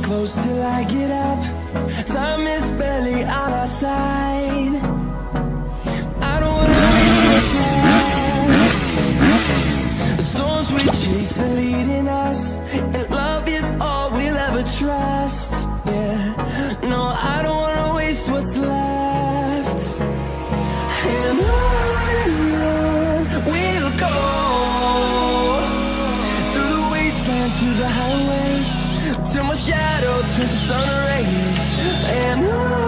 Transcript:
close till I get up. Time is barely on our side. I don't wanna waste what's left. The storms we chase are leading us, and love is all we'll ever trust. Yeah, no, I don't wanna waste what's left. And on we'll go, through the wastelands, through the highways, till my shadow turns to sun rays. And on